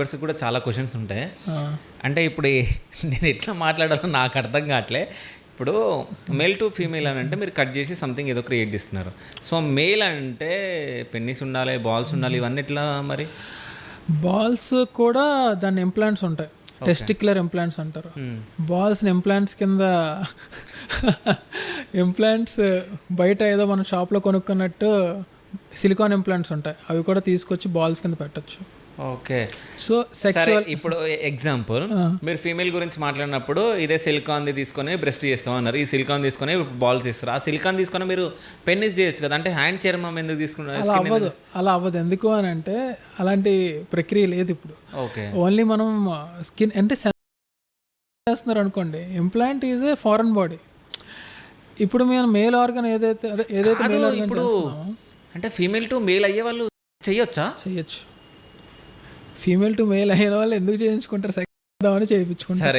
Verse కూడా చాలా questions ఉంటాయి. అంటే ఇప్పుడు నేను ఎట్లా మాట్లాడాలో నాకు అర్థం కావట్లే. ఇప్పుడు మేల్ టు ఫీమేల్ అని అంటే మీరు కట్ చేసి సంథింగ్ ఏదో క్రియేట్ చేస్తున్నారు. సో మేల్ అంటే పెన్నిస్ ఉండాలి, బాల్స్ ఉండాలి, ఇవన్నీ ఎట్లా మరి? బాల్స్ కూడా దాని ఇంప్లాంట్స్ ఉంటాయి, టెస్టిక్యులర్ ఇంప్లాంట్స్ అంటారు. బాల్స్ని ఇంప్లాంట్స్ కింద ఇంప్లాంట్స్ బయట ఏదో మనం షాప్లో కొనుక్కున్నట్టు సిలికాన్ ఇంప్లాంట్స్ ఉంటాయి, అవి కూడా తీసుకొచ్చి బాల్స్ కింద పెట్టచ్చు. ఓకే. సో సెక్చువల్ ఇప్పుడు ఎగ్జాంపుల్ మీరు ఫీమేల్ గురించి మాట్లాడినప్పుడు ఇదే సిలికాన్ది తీసుకొని బ్రెస్ట్ చేస్తాం అన్నారు, ఈ సిలికాన్ తీసుకొని బాల్స్ ఇస్తారు. ఆ సిలికాన్ తీసుకొని మీరు పెన్నిస్ చేయొచ్చు కదా, అంటే హ్యాండ్ చర్మం ఎందుకు తీసుకున్నారు? అలా అవ్వదు. ఎందుకు అని అంటే అలాంటి ప్రక్రియ లేదు ఇప్పుడు. ఓకే. ఓన్లీ మనం స్కిన్ అంటే చేస్తున్నారు అనుకోండి, implant is a foreign body. ఇప్పుడు మేము మేల్ ఆర్గన్ ఏదైతే మేల్ ఆర్గన్ ఇప్పుడు అంటే ఫీమేల్ టు మేల్ అయ్యే వాళ్ళు చెయ్యొచ్చా? చెయ్యొచ్చు. ఫీమేల్ టు మేల్ అయిన వాళ్ళు ఎందుకు చేయించుకుంటారు, సెక్స్ చేయించుకుంటారు. సరే,